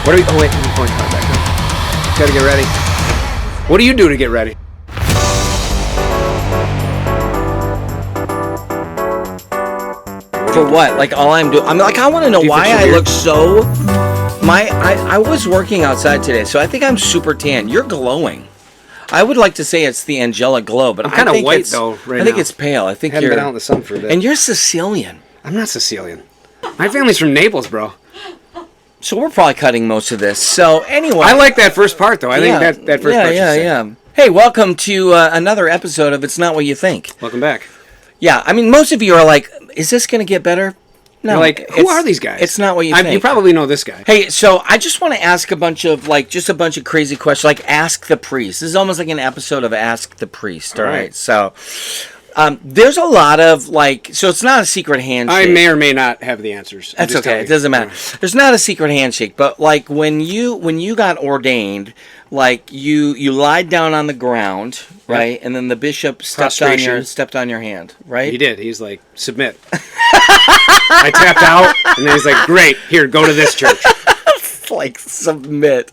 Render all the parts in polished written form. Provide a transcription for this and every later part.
What are you? Oh wait, I'm going back up. Gotta get ready. What do you do to get ready? For what? Like all I'm doing? I want to know why I look so. I was working outside today, so I think I'm super tan. You're glowing. I would like to say it's the angelic glow, but I'm kind of white it's, though. Right now. I think it's pale. I think I haven't you're been out in the sun for a bit. And you're Sicilian. I'm not Sicilian. My family's from Naples, bro. So we're probably cutting most of this. So anyway, I like that first part though. I think that first part. Yeah. Hey, welcome to another episode of It's Not What You Think. Welcome back. Yeah, I mean, most of you are like, is this going to get better? No. You're like, who are these guys? It's not what you think. You probably know this guy. Hey, so I just want to ask a bunch of crazy questions, like Ask the Priest. This is almost like an episode of Ask the Priest, all right? So there's a lot of, so it's not a secret handshake. I may or may not have the answers. That's okay. It doesn't matter. Right. There's not a secret handshake, but like when you got ordained, like you lied down on the ground, right? Yep. And then the bishop stepped on your hand, right? He did. He's like, submit. I tapped out, and then he's like, great, here, go to this church. Like, submit.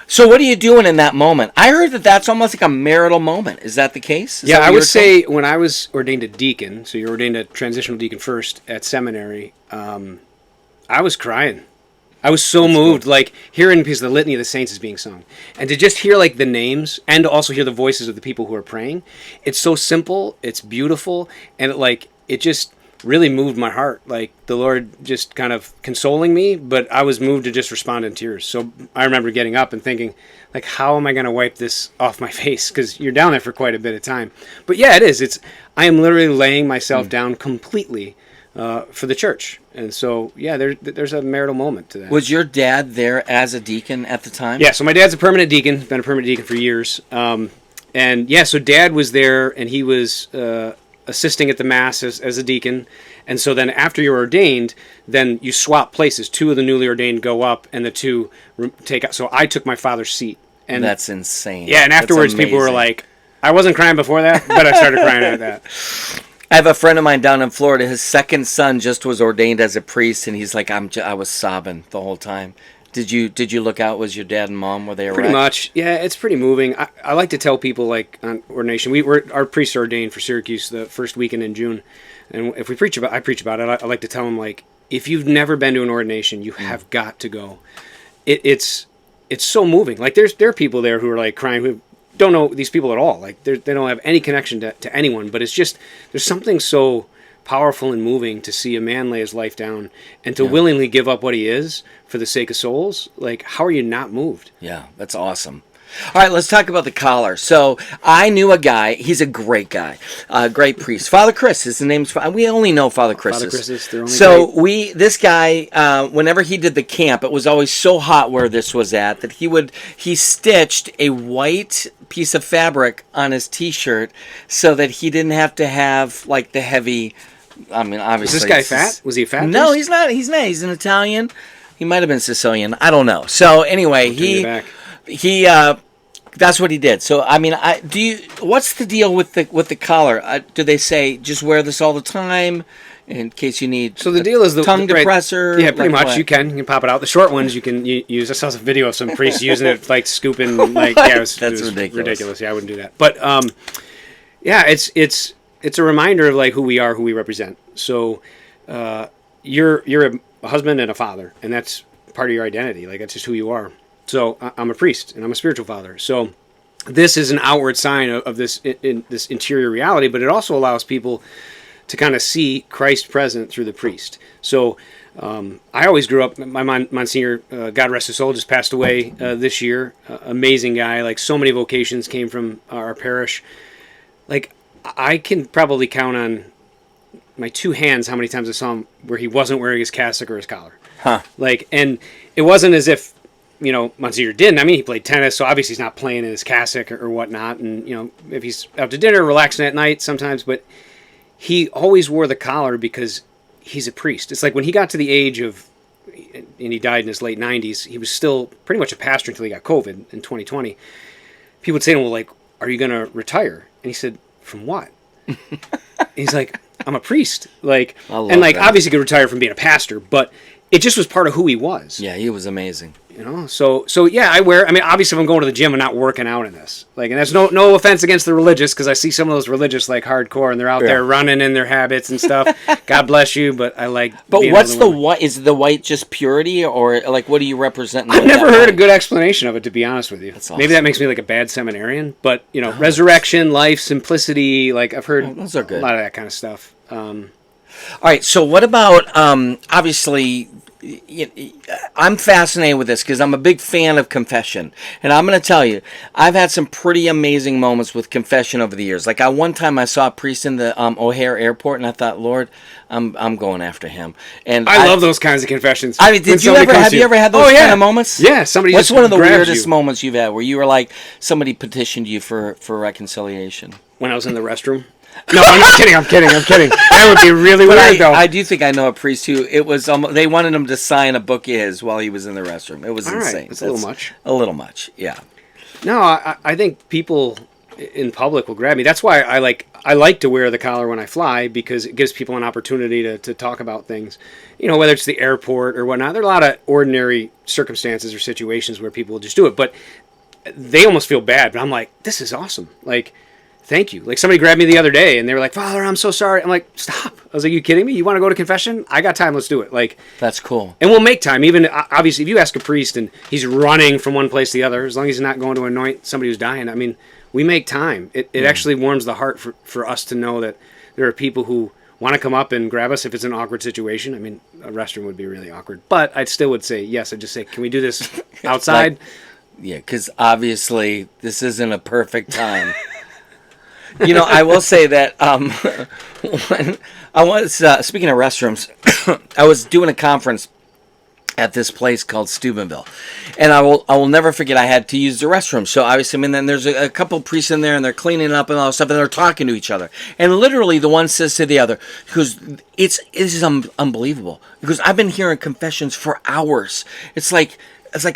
So what are you doing in that moment? I heard that that's almost like a marital moment. Is that the case? Yeah, I would say when I was ordained a deacon, so you're ordained a transitional deacon first at seminary, I was crying. I was so moved, like, hearing because the Litany of the Saints is being sung. And to just hear, like, the names, and to also hear the voices of the people who are praying, it's so simple, it's beautiful, and it just really moved my heart. Like, the Lord just kind of consoling me, but I was moved to just respond in tears. So I remember getting up and thinking, like, how am I going to wipe this off my face? Because you're down there for quite a bit of time. But yeah, it is. I am literally laying myself down completely for the church. And so, yeah, there's a marital moment to that. Was your dad there as a deacon at the time? Yeah, so my dad's a permanent deacon, been a permanent deacon for years. And yeah, so Dad was there, and he was assisting at the Mass as a deacon. And so then after you're ordained, then you swap places. Two of the newly ordained go up, and the two take out. So I took my father's seat. And that's insane. Yeah, and afterwards people were like, I wasn't crying before that, but I started crying at that. I have a friend of mine down in Florida. His second son just was ordained as a priest, and he's like, I was sobbing the whole time. Did you look out? Was your dad and mom, were they around? Pretty much. Yeah, it's pretty moving. I like to tell people, like, on ordination, our priests are ordained for Syracuse the first weekend in June. And if I preach about it, I like to tell them, like, if you've never been to an ordination, you have got to go. It's so moving. Like, there are people there who are, like, crying, who don't know these people at all. Like, they don't have any connection to anyone. But it's just, there's something so powerful and moving to see a man lay his life down and to willingly give up what he is for the sake of souls. Like, how are you not moved? Yeah, that's awesome. All right, let's talk about the collar. So I knew a guy. He's a great guy, great priest. Father Chris. His name's. We only know Father Chris. Father Chris is their only. So great. This guy, whenever he did the camp, it was always so hot where this was at that he stitched a white piece of fabric on his T-shirt so that he didn't have to have like the heavy. I mean, obviously. Is this guy fat? Was he a fat? No, he's not. He's not. He's an Italian. He might have been Sicilian. I don't know. So anyway, he that's what he did. So I mean, what's the deal with the collar? Do they say just wear this all the time in case you need? So the deal is the tongue depressor. Yeah, pretty much. What? You can pop it out. The short ones you can use. I saw some video of some priests using it, like scooping. Like yeah, it was ridiculous. Yeah, I wouldn't do that. But yeah, it's a reminder of like who we are, who we represent. So you're a husband and a father, and that's part of your identity. Like that's just who you are. So I'm a priest and I'm a spiritual father. So this is an outward sign of this this interior reality, but it also allows people to kind of see Christ present through the priest. So I always grew up. My Monsignor, God rest his soul, just passed away this year. Amazing guy. Like so many vocations came from our parish. Like I can probably count on my two hands how many times I saw him where he wasn't wearing his cassock or his collar. Huh. Like, and it wasn't as if, you know, Monsignor didn't. I mean, he played tennis, so obviously he's not playing in his cassock or whatnot. And, you know, if he's out to dinner, relaxing at night sometimes. But he always wore the collar because he's a priest. It's like when he got to the age of, and he died in his late 90s, he was still pretty much a pastor until he got COVID in 2020. People would say to him, well, like, are you going to retire? And he said, from what? He's like, I'm a priest. Like, and like, obviously he could retire from being a pastor, but it just was part of who he was. Yeah, he was amazing. You know, so yeah, I wear. I mean, obviously, if I'm going to the gym, I'm not working out in this. Like, and that's no offense against the religious, because I see some of those religious like hardcore, and they're out there running in their habits and stuff. God bless you, but I like. But what's the white? Is the white just purity, or like what do you represent? I've never heard a good explanation of it, to be honest with you. That's awesome. Maybe that makes me like a bad seminarian, but you know, resurrection, life, simplicity. Like I've heard those are good. A lot of that kind of stuff. All right, so what about obviously? I'm fascinated with this because I'm a big fan of confession, and I'm going to tell you, I've had some pretty amazing moments with confession over the years. Like one time, I saw a priest in the O'Hare Airport, and I thought, Lord, I'm going after him. And I love those kinds of confessions. I mean, have you ever had those kind of moments? Yeah, somebody. What's one of the weirdest moments you've had where you were like somebody petitioned you for reconciliation? When I was in the restroom. No, I'm just kidding. I'm kidding. That would be really weird, though. I do think I know a priest who it was. They wanted him to sign a book of his while he was in the restroom. It was insane. That's a little much. A little much, yeah. No, I think people in public will grab me. That's why I like to wear the collar when I fly, because it gives people an opportunity to talk about things. You know, whether it's the airport or whatnot. There are a lot of ordinary circumstances or situations where people will just do it, but they almost feel bad. But I'm like, this is awesome. Like. Thank you. Like somebody grabbed me the other day and they were like, Father, I'm so sorry. I'm like, stop. I was like, you kidding me? You want to go to confession? I got time. Let's do it. Like, that's cool. And we'll make time. Even obviously, if you ask a priest and he's running from one place to the other, as long as he's not going to anoint somebody who's dying, I mean, we make time. It actually warms the heart for us to know that there are people who want to come up and grab us if it's an awkward situation. I mean, a restroom would be really awkward, but I still would say yes. I'd just say, can we do this outside? Yeah, because obviously this isn't a perfect time. You know, I will say that when I was speaking of restrooms, I was doing a conference at this place called Steubenville, and I will never forget. I had to use the restroom, so obviously, and then there's a couple priests in there, and they're cleaning up and all that stuff, and they're talking to each other, and literally the one says to the other, because it's unbelievable, because I've been hearing confessions for hours. It's like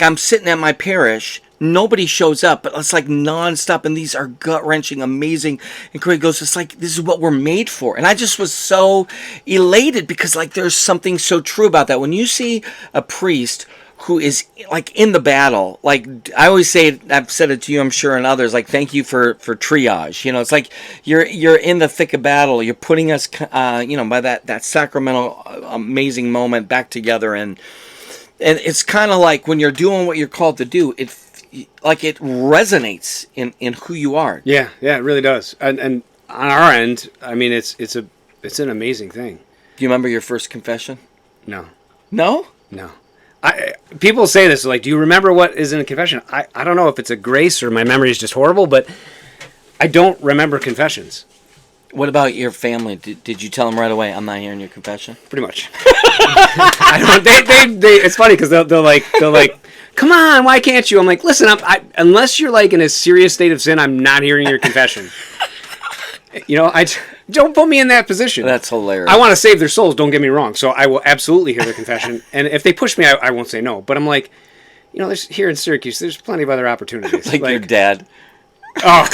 I'm sitting at my parish. Nobody shows up, but it's like nonstop, and these are gut-wrenching, amazing. And Craig goes, it's like, this is what we're made for. And I just was so elated because, like, there's something so true about that. When you see a priest who is, like, in the battle, like, I always say, I've said it to you, I'm sure, and others, like, thank you for triage. You know, it's like you're in the thick of battle. You're putting us, by that sacramental, amazing moment back together. And it's kind of like when you're doing what you're called to do, it resonates in who you are. Yeah, it really does. And on our end, I mean, it's an amazing thing. Do you remember your first confession? No. No? No. People say this, like, do you remember what is in a confession? I don't know if it's a grace or my memory is just horrible, but I don't remember confessions. What about your family? Did you tell them right away, I'm not hearing your confession? Pretty much. I don't. They. It's funny because they'll like, come on, why can't you? I'm like, listen, unless you're like in a serious state of sin, I'm not hearing your confession. You know, don't put me in that position. That's hilarious. I want to save their souls. Don't get me wrong. So I will absolutely hear their confession, and if they push me, I won't say no. But I'm like, you know, here in Syracuse, there's plenty of other opportunities. like your dad. Oh,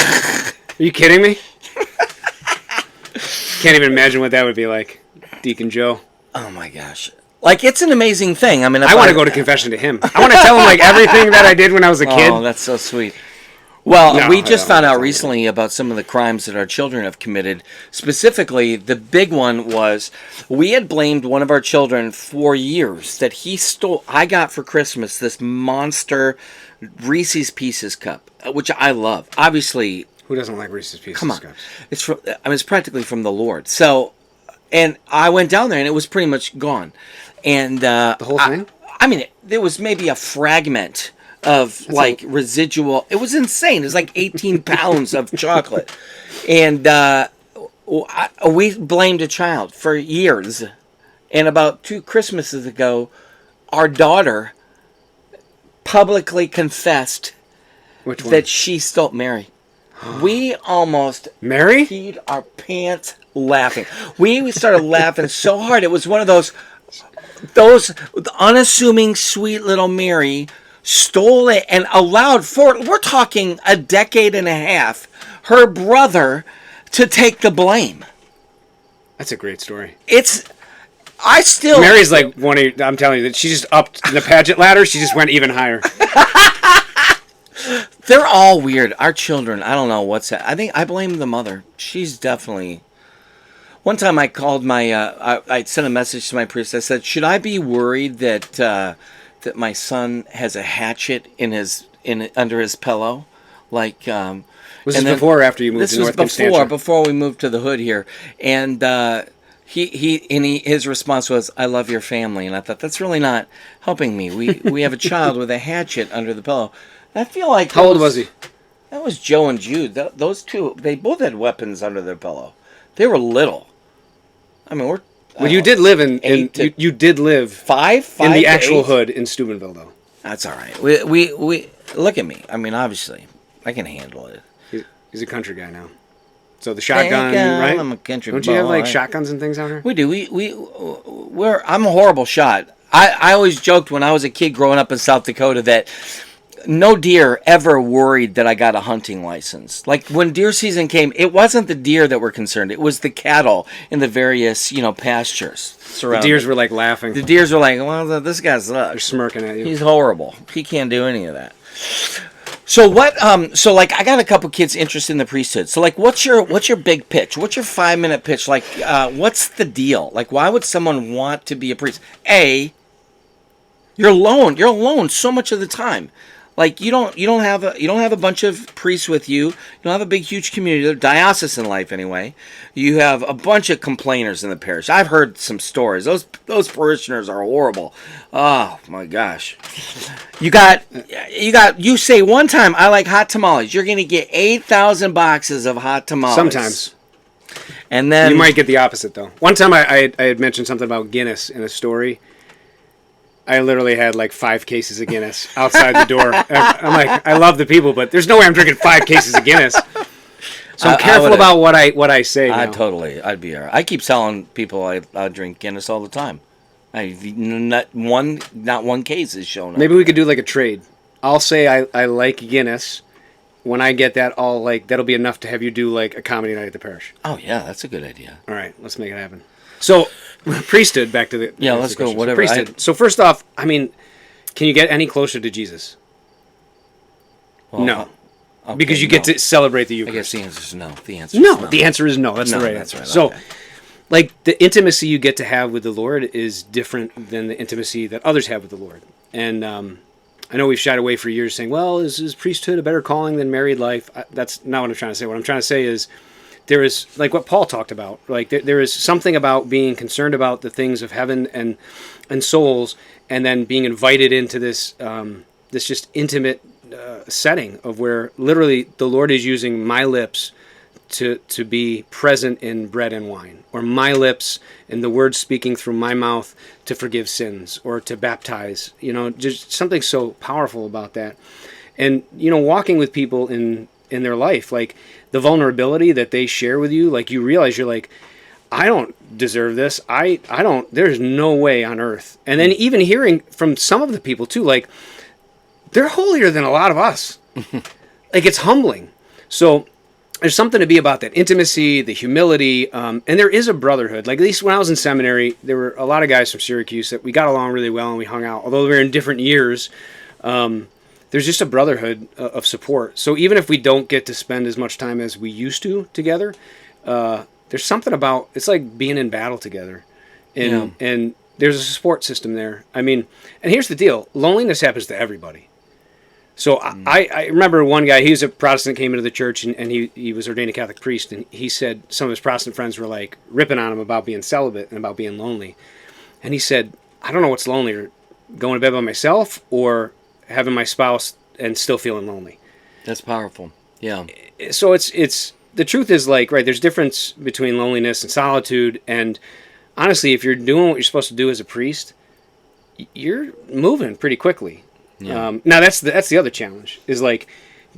are you kidding me? Can't even imagine what that would be like, Deacon Joe. Oh my gosh. Like, it's an amazing thing. I mean, I want to go to confession to him. I want to tell him, like, everything that I did when I was a kid. Oh, that's so sweet. Well, we just found out recently about some of the crimes that our children have committed. Specifically, the big one was we had blamed one of our children for years that he stole. I got for Christmas this monster Reese's cup, which I love. Obviously, who doesn't like Reese's Pieces Come on. cups? It's practically from the Lord. So, and I went down there and it was pretty much gone. And the whole thing? I mean, there was maybe a fragment of residual. It was insane. It was like 18 pounds of chocolate. And we blamed a child for years. And about 2 Christmases ago, our daughter publicly confessed that she stole Mary. We almost peed our pants laughing. We started laughing so hard. It was one of those unassuming, sweet little Mary stole it and allowed we're talking a decade and a half, her brother to take the blame. That's a great story. Mary's like one of I'm telling you that she just upped the pageant ladder. She just went even higher. They're all weird. Our children, I don't know what's that. I blame the mother. She's definitely. One time I called I sent a message to my priest. I said, should I be worried that my son has a hatchet under his pillow? Like, was this before or after you moved to North Constantia? This was before we moved to the hood here. And his response was, I love your family. And I thought, that's really not helping me. We have a child with a hatchet under the pillow. I feel like... How old was he? That was Joe and Jude. Those two, they both had weapons under their pillow. They were little. I mean, you did live you did live five in the actual hood in Steubenville, though. That's all right. We look at me. I mean, obviously, I can handle it. He's a country guy now. So the shotgun, right? I'm a country. Don't you have like shotguns and things out here? We do. I'm a horrible shot. I always joked when I was a kid growing up in South Dakota that no deer ever worried that I got a hunting license. Like when deer season came, it wasn't the deer that were concerned. It was the cattle in the various, pastures surrounding. The deers were like laughing. The deers were like, well, this guy's they're smirking at you. He's horrible. He can't do any of that. So what? So like, I got a couple kids interested in the priesthood. So like, what's your big pitch? What's your 5-minute pitch? Like, what's the deal? Like, why would someone want to be a priest? You're alone. You're alone so much of the time. Like you don't have a bunch of priests with you. You don't have a big huge community, diocesan life anyway. You have a bunch of complainers in the parish. I've heard some stories. Those parishioners are horrible. Oh my gosh. You say one time I like hot tamales. You're gonna get 8,000 boxes of hot tamales. Sometimes. And then you might get the opposite though. One time I had mentioned something about Guinness in a story. I literally had like 5 cases of Guinness outside the door. I'm like, I love the people, but there's no way I'm drinking 5 cases of Guinness. So I'm careful about what I say. I'd be all right. I keep telling people I drink Guinness all the time. Not one case is shown up. Maybe we could do like a trade. I'll say I like Guinness. When I get that, that'll be enough to have you do like a comedy night at the parish. Oh yeah, that's a good idea. All right, let's make it happen. So, priesthood, back to the... Yeah, let's go, whatever. Priesthood. So first off, I mean, can you get any closer to Jesus? Well, no. Okay, because you get to celebrate the Eucharist. I guess the answer is no. The answer is no. The answer is no. That's the right answer. Right. So, like, the intimacy you get to have with the Lord is different than the intimacy that others have with the Lord. And I know we've shied away for years saying, well, is priesthood a better calling than married life? That's not what I'm trying to say. What I'm trying to say is, there is, like what Paul talked about, like there is something about being concerned about the things of heaven and souls, and then being invited into this this just intimate setting of where literally the Lord is using my lips to be present in bread and wine, or my lips and the words speaking through my mouth to forgive sins or to baptize. Just something so powerful about that, and walking with people in their life, like the vulnerability that they share with you, like you realize you're like, I don't deserve this. I don't, there's no way on earth. And then even hearing from some of the people too, like they're holier than a lot of us. Like it's humbling. So there's something to be about that intimacy, the humility, and there is a brotherhood. Like at least when I was in seminary, there were a lot of guys from Syracuse that we got along really well and we hung out. Although we were in different years, there's just a brotherhood of support. So even if we don't get to spend as much time as we used to together, there's something about, it's like being in battle together. And there's a support system there. I mean, and here's the deal. Loneliness happens to everybody. So I remember one guy, he was a Protestant, came into the church, and he was ordained a Catholic priest, and he said some of his Protestant friends were like ripping on him about being celibate and about being lonely. And he said, I don't know what's lonelier, going to bed by myself or having my spouse and still feeling lonely. That's powerful. Yeah. So it's the truth is like, right, there's difference between loneliness and solitude. And honestly, if you're doing what you're supposed to do as a priest, you're moving pretty quickly. Yeah. Now that's the other challenge is like,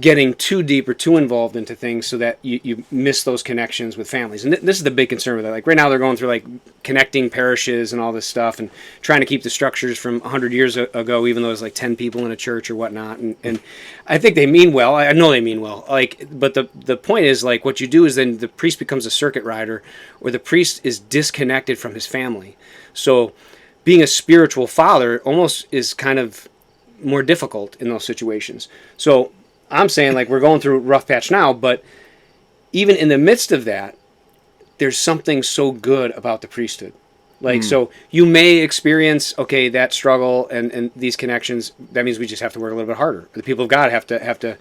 getting too deep or too involved into things so that you miss those connections with families. And this is the big concern with that. Like right now they're going through like connecting parishes and all this stuff and trying to keep the structures from 100 years ago, even though there's like 10 people in a church or whatnot. And I think they mean well. I know they mean well. Like, but the point is like what you do is then the priest becomes a circuit rider, or the priest is disconnected from his family. So being a spiritual father almost is kind of more difficult in those situations. So I'm saying like we're going through a rough patch now, but even in the midst of that, there's something so good about the priesthood. Like, so you may experience, okay, that struggle and these connections. That means we just have to work a little bit harder. The people of God have to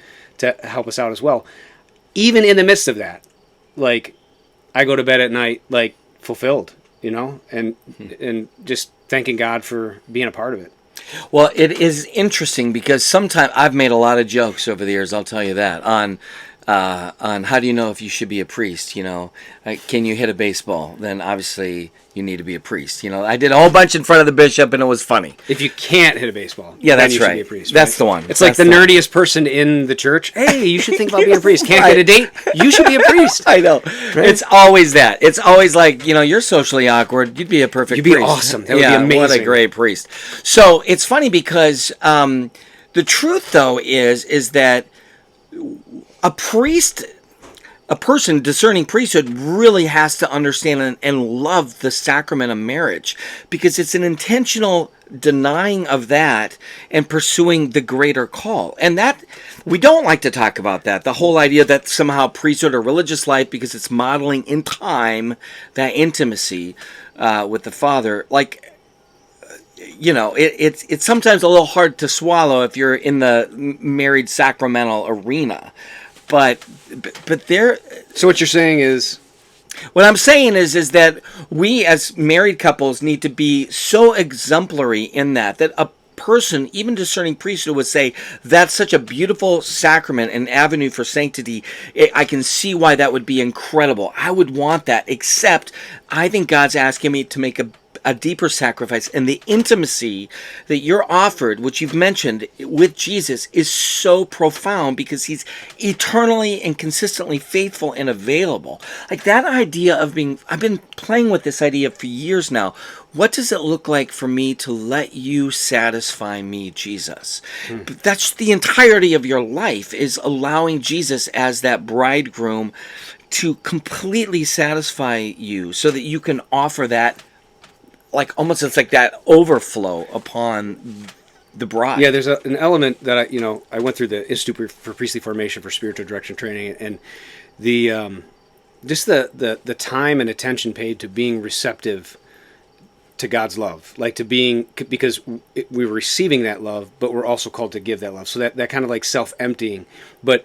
help us out as well. Even in the midst of that, like I go to bed at night, like fulfilled, and just thanking God for being a part of it. Well, it is interesting because sometimes I've made a lot of jokes over the years. I'll tell you that on how do you know if you should be a priest? Can you hit a baseball? Then obviously you need to be a priest. I did a whole bunch in front of the bishop, and it was funny. If you can't hit a baseball, yeah, that's then you right. Should be a priest, that's right? the one. It's like the nerdiest person in the church. Hey, you should think about being a priest. Can't get a date? You should be a priest. I know. Right? It's always that. It's always like you're socially awkward. You'd be a perfect. You'd be priest. Awesome. That would be amazing. What a great priest. So it's funny because the truth though is that a priest. A person discerning priesthood really has to understand and love the sacrament of marriage, because it's an intentional denying of that and pursuing the greater call. And that we don't like to talk about that. The whole idea that somehow priesthood or religious life, because it's modeling in time that intimacy with the Father, like it's sometimes a little hard to swallow if you're in the married sacramental arena. But there. So what you're saying is. What I'm saying is that we as married couples need to be so exemplary in that a person, even discerning priesthood, would say that's such a beautiful sacrament and avenue for sanctity. I can see why that would be incredible. I would want that, except I think God's asking me to make a deeper sacrifice, and the intimacy that you're offered, which you've mentioned with Jesus, is so profound because he's eternally and consistently faithful and available. Like that idea of I've been playing with this idea for years now. What does it look like for me to let you satisfy me, Jesus? That's the entirety of your life, is allowing Jesus as that bridegroom to completely satisfy you so that you can offer that. Like almost it's like that overflow upon the bride. Yeah, there's an element that I went through the Institute for Priestly Formation for Spiritual Direction Training, and the just the time and attention paid to being receptive to God's love, like to being, because we're receiving that love, but we're also called to give that love. So that kind of like self-emptying, but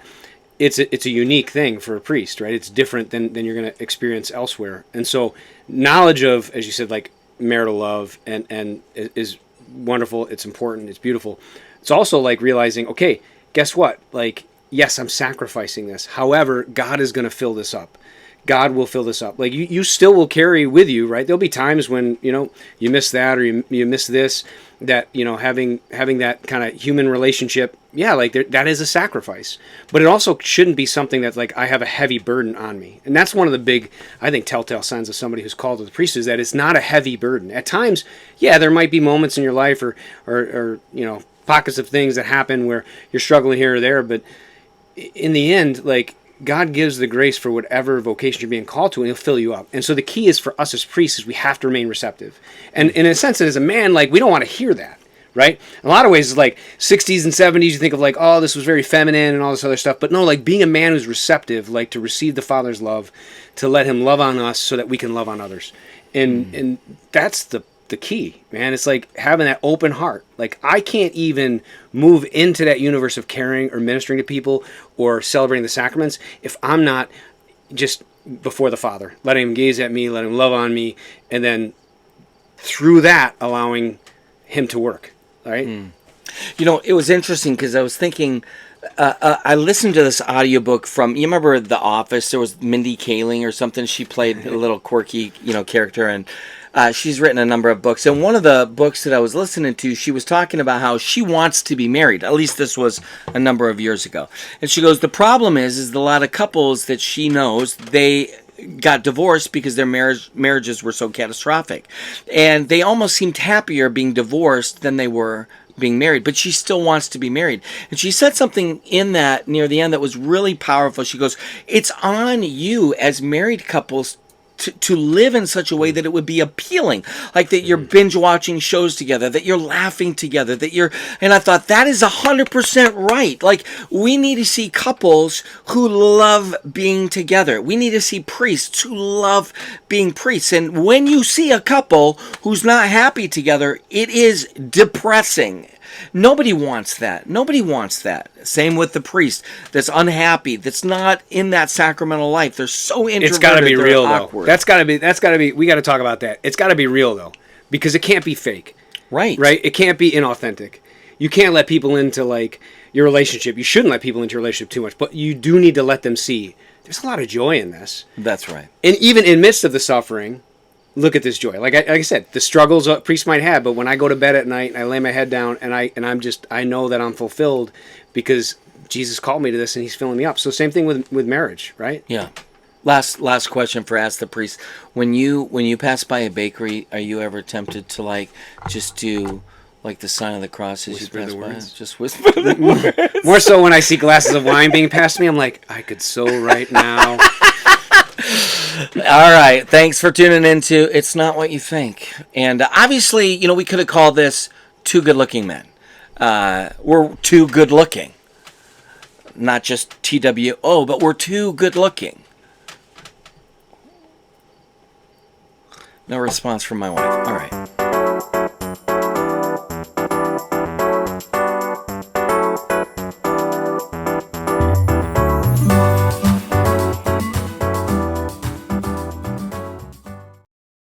it's a unique thing for a priest, right? It's different than you're going to experience elsewhere, and so knowledge of, as you said, like marital love and is wonderful. It's important. It's beautiful. It's also like realizing, okay, guess what? Like, yes, I'm sacrificing this. However, God is going to fill this up. God will fill this up. Like you still will carry with you, right? There'll be times when, you miss that or you miss this, that, having that kind of human relationship. Yeah, like that is a sacrifice, but it also shouldn't be something that's like, I have a heavy burden on me. And that's one of the big, I think, telltale signs of somebody who's called to the priesthood, is that it's not a heavy burden. At times, yeah, there might be moments in your life or pockets of things that happen where you're struggling here or there, but in the end, like, God gives the grace for whatever vocation you're being called to, and he'll fill you up. And so the key is for us as priests is we have to remain receptive. And in a sense, as a man, like, we don't want to hear that, right? In a lot of ways, it's like 60s and 70s, you think of like, oh, this was very feminine and all this other stuff. But no, like being a man who's receptive, like to receive the Father's love, to let him love on us so that we can love on others. And that's the key, man. It's like having that open heart. Like, I can't even move into that universe of caring or ministering to people or celebrating the sacraments if I'm not just before the Father, letting him gaze at me, letting him love on me, and then through that allowing him to work. All right. It was interesting because I was thinking, I listened to this audiobook from, you remember The Office? There was Mindy Kaling or something. She played a little quirky, character, and She's written a number of books, and one of the books that I was listening to, she was talking about how she wants to be married. At least this was a number of years ago. And she goes, the problem is a lot of couples that she knows, they got divorced because their marriages were so catastrophic. And they almost seemed happier being divorced than they were being married, but she still wants to be married. And she said something in that near the end that was really powerful. She goes, it's on you as married couples to live in such a way that it would be appealing, like that you're binge watching shows together, that you're laughing together, and I thought that is 100% right. Like, we need to see couples who love being together. We need to see priests who love being priests. And when you see a couple who's not happy together, it is depressing. Nobody wants that. Nobody wants that. Same with the priest that's unhappy, that's not in that sacramental life. They're so introverted. It's got to be real, awkward. though. That's got to be. We got to talk about that. It's got to be real, though, because it can't be fake. Right. Right. It can't be inauthentic. You can't let people into like your relationship. You shouldn't let people into your relationship too much, but you do need to let them see there's a lot of joy in this. That's right. And even in midst of the suffering, look at this joy. Like I said, the struggles a priest might have, but when I go to bed at night and I lay my head down and I know that I'm fulfilled because Jesus called me to this and he's filling me up. So same thing with marriage, right? Yeah. Last question for Ask the Priest. When you pass by a bakery, are you ever tempted to like just do like the sign of the cross as you pass by? Just whisper the words. More so when I see glasses of wine being passed me, I'm like, I could so right now. All right. Thanks for tuning into It's Not What You Think. And obviously, we could have called this Two Good Looking Men. We're too good looking. Not just TWO, but we're too good looking. No response from my wife. All right.